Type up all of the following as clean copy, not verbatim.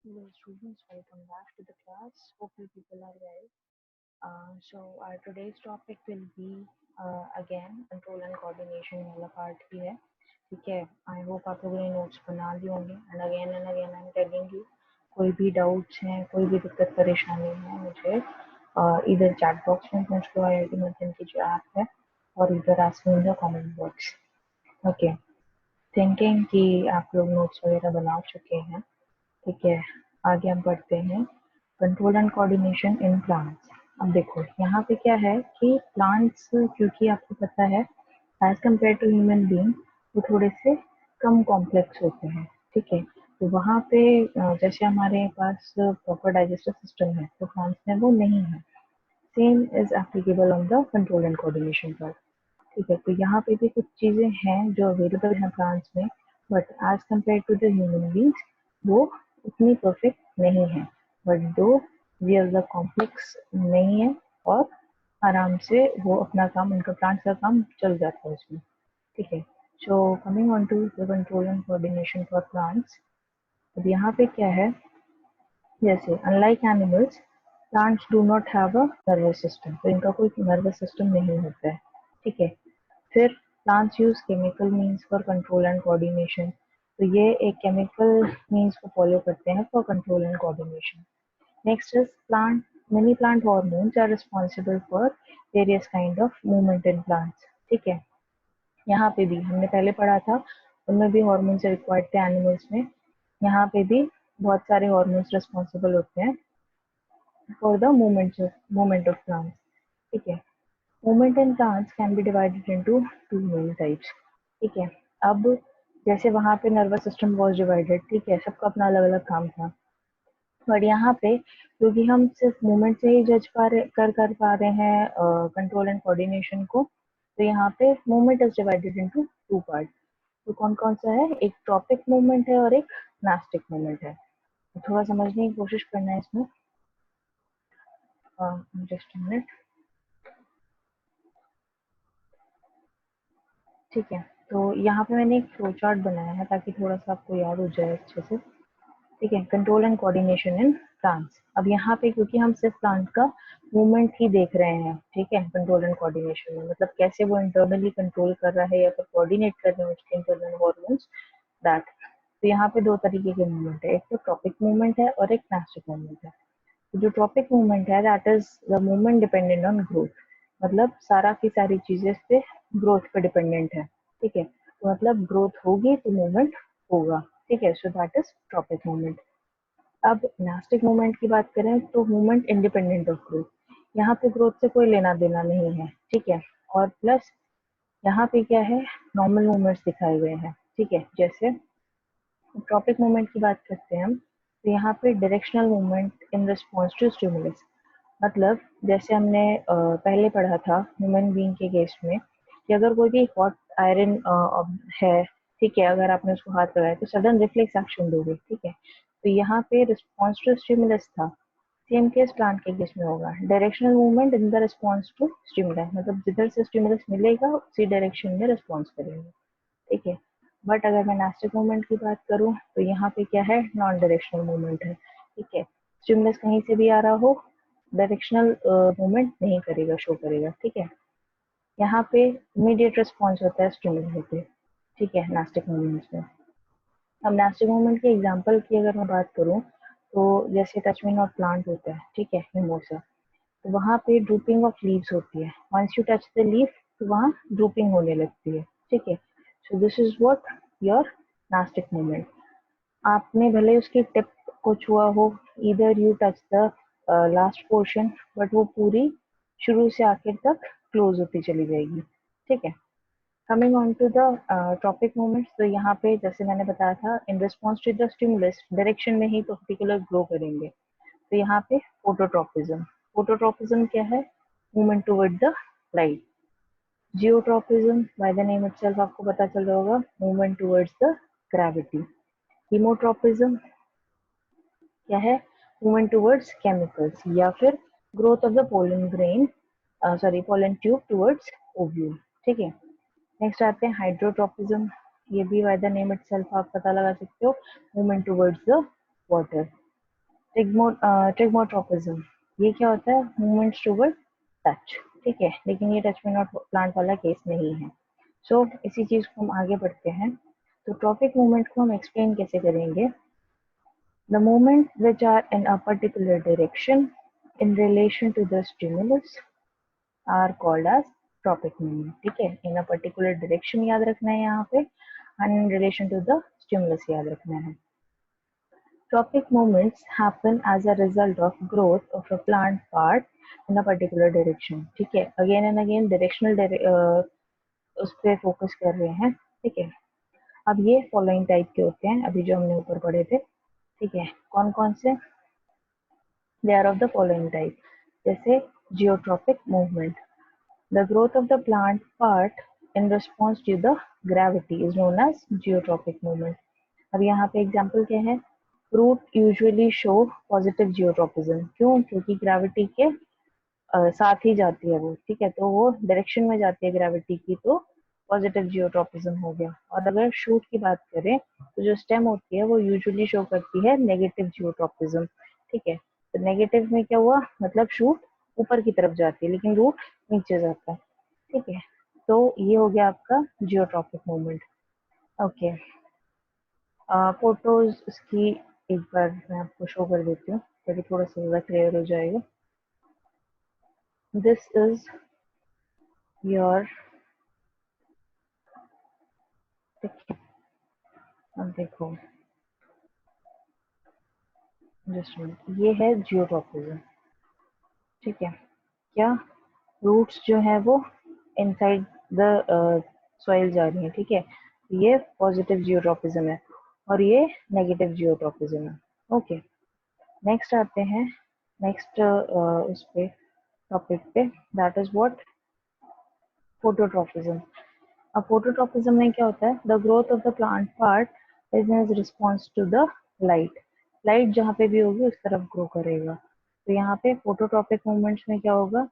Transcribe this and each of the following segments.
Hello students, welcome back to the class. Hope you people are well. So our today's topic will be again control and coordination वाला part ही है. ठीक है. I hope आप लोगों ने notes बना लिए होंगे. And again I'm telling you, कोई भी doubts हैं, कोई भी दिक्कत परेशानी है मुझे इधर chat box में पूछ लो. IIT मध्यम की जो ऐप है और इधर ask me in the comment box. Okay. Thinking कि आप लोग notes वगैरह बना चुके हैं. ठीक है, आगे हम पढ़ते हैं control and coordination in plants. अब देखो यहाँ पे क्या है कि प्लांट्स क्योंकि आपको पता है as compared to human being वो थोड़े से कम कॉम्प्लेक्स होते हैं. ठीक है, तो वहाँ पे जैसे हमारे पास प्रॉपर डाइजेस्टिव सिस्टम है तो प्लांट्स में वो नहीं है. Same is applicable on the control and coordination पर. ठीक है, तो यहाँ पे भी कुछ चीज़ें हैं जो अवेलेबल हैं प्लांट्स में, but as compared to the human beings वो उतनी परफेक्ट नहीं है. बट दो रियल द कॉम्प्लेक्स नहीं है और आराम से वो अपना काम, उनका प्लांट्स का काम चल जाता है उसमें. ठीक है, so coming on to the control and coordination for plants. अब यहाँ पे क्या है, जैसे unlike animals plants do not have a nervous system, तो इनका कोई नर्वस सिस्टम नहीं होता है. ठीक है, फिर plants use chemical means for control and coordination, तो ये एक केमिकल मीन्स को फॉलो करते हैं for control and coordination. Next is plant. Many plant hormones are responsible for various kind of movement in plants. ठीक है, यहाँ पे भी हमने पहले पढ़ा था, उनमें भी हॉर्मोन्स रिक्वायर्ड थे एनिमल्स में. यहाँ पे भी बहुत सारे हॉर्मोन्स रिस्पॉन्सिबल होते हैं for the movement of plants. ठीक है, movement in plants can be divided into two main types. ठीक है, अब जैसे वहाँ पे नर्वस सिस्टम वॉज डिवाइडेड. ठीक है, सबका अपना अलग अलग काम था. बट यहाँ पे क्योंकि हम सिर्फ मूवमेंट से ही जज कर पा रहे हैं कंट्रोल एंड कोऑर्डिनेशन को, तो यहाँ पे movement is divided into two part. तो कौन कौन सा है, एक ट्रॉपिक मूवमेंट है और एक नास्टिक मूवमेंट है. तो थोड़ा समझने की कोशिश करना है इसमें. Just minute. ठीक है, तो यहाँ पे मैंने एक फ्लो चार्ट बनाया है ताकि थोड़ा सा आपको याद हो जाए अच्छे से. ठीक है, control and coordination in plants. अब यहाँ पे क्योंकि हम सिर्फ प्लांट का मूवमेंट ही देख रहे हैं, ठीक है, कंट्रोल एंड कोऑर्डिनेशन में मतलब कैसे वो इंटरनली कंट्रोल कर रहा है या फिर कोऑर्डिनेट कर रहे हैं उसके इंटरनल हॉर्मोन्स दैट. तो यहाँ पे दो तरीके के मूवमेंट है, एक तो ट्रॉपिक मूवमेंट है और एक नास्टिक मूवमेंट है. तो जो ट्रॉपिक मूवमेंट है that is the movement dependent on growth, मतलब सारा की सारी चीजें पे ग्रोथ पे डिपेंडेंट है. ठीक है, तो मतलब ग्रोथ होगी तो मूवमेंट होगा. ठीक है, so that is tropic movement. अब इलास्टिक मूवमेंट की बात करें तो मूवमेंट इंडिपेंडेंट ऑफ ग्रोथ, यहाँ पे ग्रोथ से कोई लेना देना नहीं है. ठीक है, और प्लस यहाँ पे क्या है, नॉर्मल मूवमेंट्स दिखाए गए हैं. ठीक है, जैसे ट्रॉपिक मूवमेंट की बात करते हैं हम, तो यहाँ पे directional movement in response to stimulus, मतलब जैसे हमने पहले पढ़ा था ह्यूमन बीइंग के केस में कि अगर कोई भी हॉट आयरन है, ठीक है, अगर आपने उसको हाथ लगाया तो सडन रिफ्लेक्स एक्शन दोगे. ठीक है, तो यहाँ पे रिस्पॉन्स टू स्टिमुलस था. सेम केस प्लांट के केस में होगा, directional movement in the response to stimulus, मतलब जिधर से स्टिमुलस मिलेगा उसी डायरेक्शन में रिस्पॉन्स करेंगे. ठीक है, बट अगर मैं नास्टिक मूवमेंट की बात करूँ तो यहाँ पे क्या है, नॉन डायरेक्शनल मूवमेंट है. ठीक है, स्टिमुलस कहीं से भी आ रहा हो, डायरेक्शनल मूवमेंट नहीं करेगा, शो करेगा. ठीक है, यहाँ पे इमीडिएट रिस्पॉन्स होता है स्टिमुलस पे. ठीक है, नास्टिक मूवमेंट्स में. अब नास्टिक मूवमेंट के एग्जांपल की अगर मैं बात करूँ तो जैसे टच मी नॉट प्लांट होता है, ठीक है, मिमोसा, तो वहाँ पे ड्रूपिंग ऑफ लीव्स होती है. Once you touch the leaf तो वहाँ ड्रूपिंग होने लगती है. ठीक है, so this is what your nastic movement. आपने भले उसकी टिप को छुआ हो, इधर you touch the last portion, but वो पूरी शुरू से आखिर तक क्लोज होती चली जाएगी. ठीक है, coming on to the tropic movements, तो यहाँ पे जैसे मैंने बताया था in response to the stimulus direction में ही पर्टिकुलर ग्रो करेंगे. तो यहाँ पे फोटोट्रॉपिज्म. फोटोट्रॉपिज्म क्या है, movement toward the light. Geotropism by the name itself आपको पता चल रहा होगा, मूवमेंट टुवर्ड्स द ग्रेविटी. हीमोट्रॉपिज्म क्या है, मूवमेंट टुवर्ड्स केमिकल्स या फिर growth of the pollen grain, sorry pollen tube towards ovule. ठीक है, नेक्स्ट आते हैं हाइड्रोट्रॉपिज्म. ये भी बाय द नेम इटसेल्फ आप पता लगा सकते हो, मूवमेंट टुवर्ड्स द वाटर. ट्रिग्मोट्रोपिज्म, ये क्या होता है? मूवमेंट्स टुवर्ड टच, ठीक है, लेकिन ये टच में नॉट प्लांट वाला केस नहीं है। सो इसी चीज को हम आगे बढ़ते हैं। तो ट्रॉपिक मूवमेंट को हम एक्सप्लेन कैसे करेंगे? The movement which are in a particular direction in relation to the stimulus are called as tropic movement, ठीक है। इन अ पर्टिकुलर डायरेक्शन याद रखना है यहाँ पे, and in relation to the stimulus याद रखना है। Tropic movements happen as a result of growth of a plant part in a particular direction, ठीक है। अगेन एंड अगेन डायरेक्शनल उस पर फोकस कर रहे हैं, ठीक है। अब ये फॉलोइंग टाइप के होते हैं, अभी जो हमने ऊपर पढ़े थे, ठीक है। कौन कौन से? They are of the following type, जैसे geotropic movement, the growth of the plant part in response to the gravity is known as geotropic movement. अब यहाँ पे एग्जाम्पल क्या है? Root usually show positive geotropism, क्यों? क्योंकि ग्रेविटी के साथ ही जाती है वो, ठीक है, तो वो डायरेक्शन में जाती है ग्रेविटी की, तो पॉजिटिव जियोट्रोपिज्म हो गया। और अगर शूट की बात करें तो जो स्टेम होती है वो यूजुअली शो करती है नेगेटिव जियोट्रोपिज्म, ठीक है। तो नेगेटिव में क्या हुआ? मतलब शूट ऊपर की तरफ जाती है लेकिन रूट नीचे जाता है, ठीक है। तो ये हो गया आपका जियोट्रॉपिक मूवमेंट। ओके, फोटोज इसकी एक बार मैं आपको शो कर देती हूँ ताकि थोड़ा सा ज़्यादा क्लियर हो जाएगा। दिस इज योर, अब देखो, जस्ट मिनट, ये है जियोट्रॉपिज्म, ठीक है। क्या? रूट्स जो है वो इनसाइड द सॉइल जा रही है, ठीक है। ये पॉजिटिव जियोट्रॉपिज्म है और ये नेगेटिव जियोट्रॉपिज्म है। ओके, नेक्स्ट आते हैं, नेक्स्ट उस पे टॉपिक पे, दैट इज व्हाट? फोटोट्रॉपिज्म। अब फोटोट्रॉपिज्म में क्या होता है? The growth of the plant part is in response to the light, light जहाँ पे भी होगी उस तरफ ग्रो करेगा। तो यहाँ पे फोटोट्रॉपिक मूवमेंट्स में क्या होगा?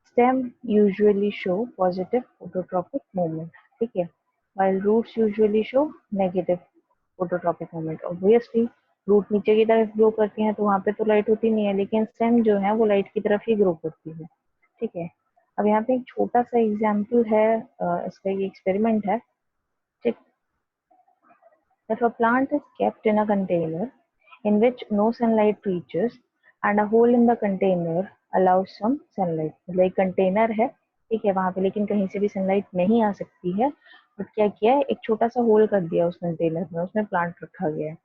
Stem usually show positive phototropic movement, ठीक है, while roots usually show negative phototropic movement। Obviously root नीचे की तरफ ग्रो करती हैं तो वहां पे तो लाइट होती नहीं है, लेकिन स्टेम जो है वो लाइट की तरफ ही ग्रो करती है, ठीक है। अब यहाँ पे एक छोटा सा एग्जाम्पल है, इसका ये एक्सपेरिमेंट है, ठीक। If a plant is kept in a container in which no sunlight reaches and a hole in the container allows some sunlight, मतलब एक कंटेनर है, ठीक है, वहां पे लेकिन कहीं से भी सनलाइट नहीं आ सकती है, बट क्या किया है? एक छोटा सा होल कर दिया उस कंटेनर में, उसमें प्लांट रखा गया है।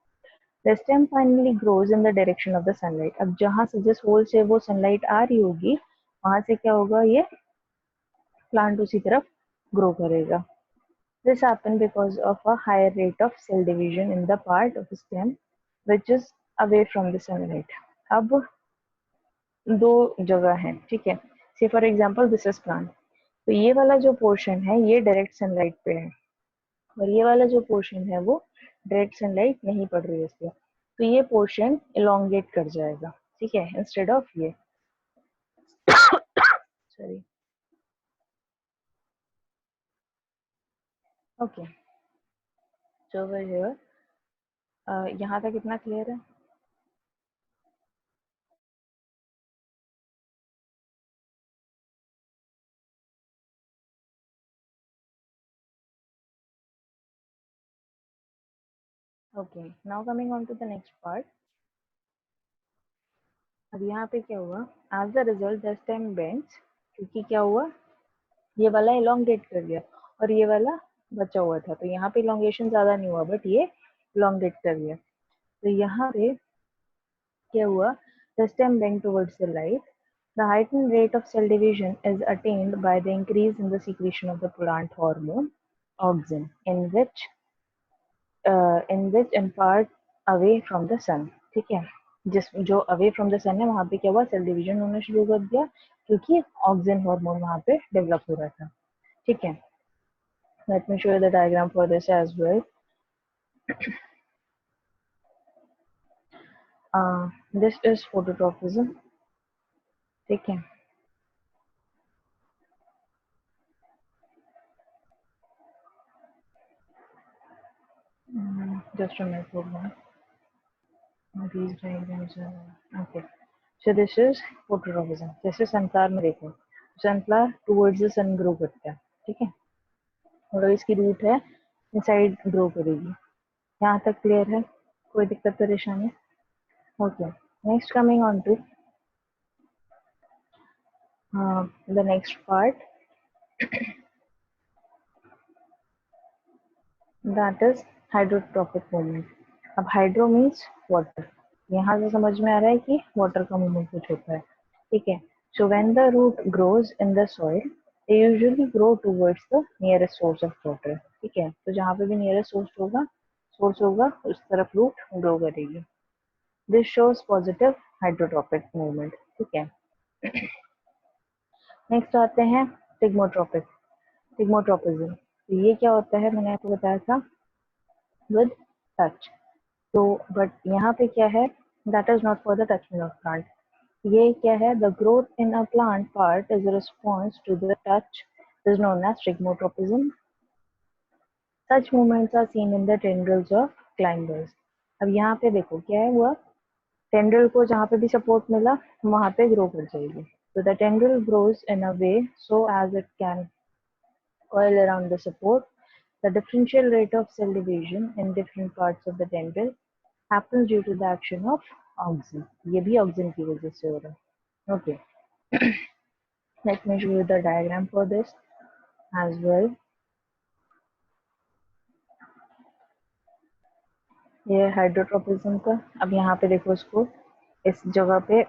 The stem finally grows in the direction of the sunlight। अब जहां से, जिस होल से वो सनलाइट आ रही होगी, वहां से क्या होगा? ये प्लांट उसी तरफ ग्रो करेगा। This happened because of a higher rate of cell division in the part of the stem which is away from the sunlight। अब दो जगह है, ठीक है। से for example this is plant, तो ये वाला जो पोर्शन है ये डायरेक्ट सनलाइट पे है और ये वाला जो पोर्शन है वो डायरेक्ट सनलाइट नहीं पड़ रही है इस पे, तो ये पोर्शन इलोंगेट कर जाएगा, ठीक है, इंस्टेड ऑफ ये, sorry. Okay, so over here, यहाँ तक कितना क्लियर है? Okay, now coming on to the next part. अब यहाँ पे क्या हुआ? As the result the stem bends, क्योंकि क्या हुआ? ये वाला इलोंगेट कर गया और ये वाला बचा हुआ था, तो यहाँ पे इलोंगेशन ज्यादा नहीं हुआ बट ये इलोंगेट कर गया। तो यहाँ पे क्या हुआ? The stem bend towards the light, the heightened rate of cell division is attained by the increase in the secretion of the plant hormone auxin in which in part away from the sun, ठीक है। जिस जो away from the सन है वहां पे क्या हुआ? Cell division होना शुरू कर दिया क्योंकि ऑक्सिन हार्मोन वहां पे डेवलप हो रहा था, ठीक है। Let me show you the diagram for this as well. This is phototropism, ठीक है। Just a minute, these diagrams are okay. So this is phototropism. जैसे sunflower में देखो, sunflower towards the sun grow करता है, ठीक है, और इसकी रूट है इनसाइड ग्रो करेगी। यहाँ तक क्लियर है? कोई दिक्कत परेशानी? Okay, next coming on to the next part, that is hydrotrophic movement. अब हाइड्रो मीन्स वाटर, यहाँ से समझ में आ रहा है कि वाटर का मूवमेंट कुछ होता है, ठीक है। So when the root grows in the soil they usually grow towards the nearest source of water, ठीक है। तो जहाँ पे भी नियरेस्ट सोर्स होगा उस तरफ रूट ग्रो करेगी। दिस शोज पॉजिटिव हाइड्रोट्रोपिक मूवमेंट, ठीक है। नेक्स्ट आते हैं टिग्मोट्रोपिक, टिग्मोट्रोपिज्म। तो ये क्या होता है, मैंने आपको बताया था विद टच। तो बट यहाँ पे क्या है, that is not for the touchment of plant. ये क्या है, the growth in a plant part is response to the touch is known as thigmotropism. Such movements are seen in the tendrils of climbers. अब यहाँ पे देखो क्या है हुआ, टेंड्रिल को जहाँ पे भी सपोर्ट मिला वहाँ पे ग्रो कर जाएगी। So the tendril grows in a way so as it can coil around the support. The differential rate of cell division in different parts of the tendril happens due to the action of auxin. ये भी auxin की वजह से हो रहा है। Okay. Let me show you the diagram for this as well. ये hydrotropism का। अब यहाँ पे देखो इसको, इस जगह पे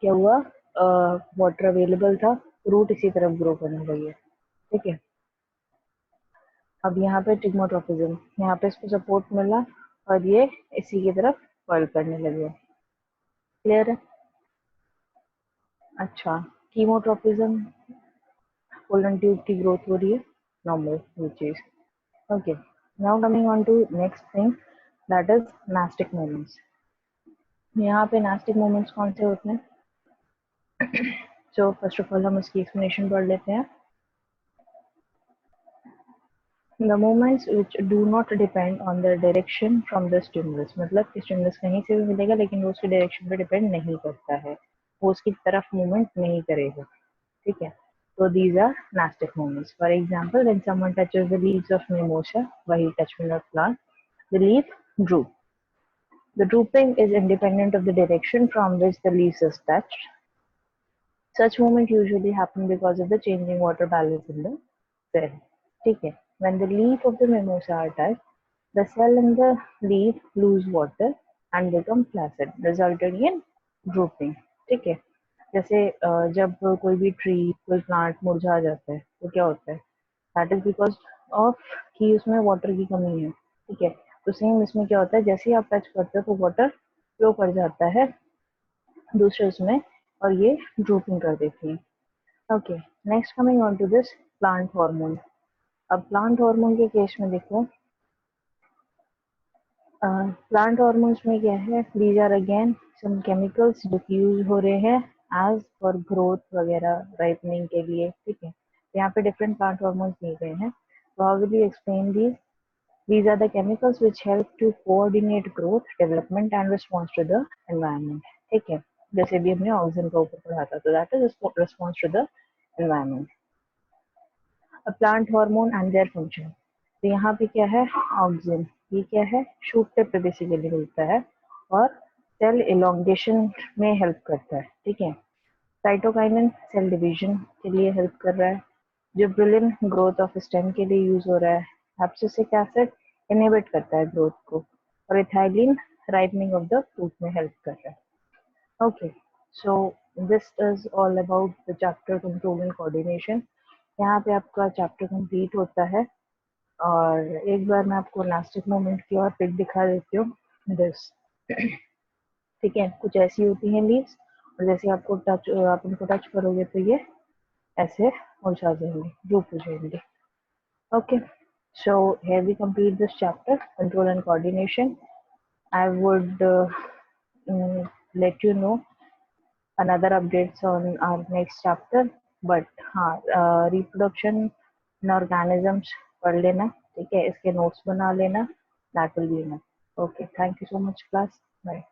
क्या हुआ, वाटर अवेलेबल था, रूट इसी तरफ ग्रो करने लगी है, ठीक है। अब यहाँ पे टिग्मोट्रोपिज्म, यहाँ पे इसको सपोर्ट मिला और ये इसी की तरफ कर्ल करने लगे। क्लियर है? अच्छा, कीमोट्रोपिज्म, कोलन ट्यूब की ग्रोथ हो रही है, नॉर्मल ये चीज। Okay, now coming on to next thing, that is nastic movements. यहाँ पे नास्टिक मूवमेंट्स कौन से होते हैं? सो फर्स्ट ऑफ ऑल हम इसकी एक्सप्लेनेशन पढ़ लेते हैं। The movements which do not depend on the direction from the stimulus, मतलब कि स्टिमुलस कहीं से भी मिलेगा लेकिन वो उसकी डायरेक्शन पे डिपेंड नहीं करता है, वो उसकी तरफ मूवमेंट नहीं करेगा, ठीक है। तो these are nastic movements. For example, when someone touches the leaves of mimosa while touching a plant, the leaf droop. The drooping is independent of the direction from which the leaves is touched. Such movement usually happen because of the changing water balance in the cell, ठीक है। When the leaf of the mimosa are touched, the cell in the leaf lose water and become flaccid, resulting in drooping, ठीक है। जैसे जब कोई भी tree, कोई plant मुरझा जाता है तो क्या होता है, दैट इज बिकॉज ऑफ कि उसमें वाटर की कमी है, ठीक है। तो सेम इसमें क्या होता है, जैसे ही आप टच करते हो तो वाटर फ्लो कर जाता है दूसरे उसमें और ये ड्रूपिंग कर देती है। Okay, next coming on to this plant hormone. अब प्लांट हार्मोन के केस में देखो, प्लांट हार्मोन्स में क्या है, these are again some chemicals जो यूज हो रहे हैं एज फॉर ग्रोथ वगैरह राइपनिंग के लिए, ठीक है। तो यहाँ पे डिफरेंट प्लांट हार्मोन्स दिए गए हैं। तो how will you explain these? These are the chemicals which help to coordinate growth, development and response to the environment, ठीक है। जैसे भी हमने ऑक्सीजन का ऊपर पढ़ा था, तो that is response to the environment. A plant hormone and their function. तो यहाँ पे क्या है, ऑक्सीजन, ये क्या है, शूट टिप पे बेसिकली मिलता है और सेल इलोंगेशन में हेल्प करता है, ठीक है। साइटोकाइनिन सेल डिवीजन के लिए हेल्प कर रहा है। जिब्रेलिन ग्रोथ ऑफ स्टेम के लिए यूज हो रहा है। एब्सिसिक एसिड इनहिबिट करता है ग्रोथ को, और ethylene ripening of the fruit में हेल्प कर रहा है। Okay, so this is all about the chapter control and coordination. यहाँ पे आपका चैप्टर कंप्लीट होता है। और एक बार मैं आपको इलास्टिक मूवमेंट की और पिक दिखा देती हूँ, दिस, ठीक है। कुछ ऐसी होती हैं लीव्स और जैसे आपको टच, आप उनको टच करोगे तो ये ऐसे मुरझा जाएंगे, ड्रूप हो जाएंगे। Okay, so here we complete this chapter, control and coordination. I would let you know another updates on our next chapter. But हाँ, reproduction in organisms पढ़ लेना, ठीक है, इसके notes बना लेना, that will be enough. Okay, thank you so much class, bye.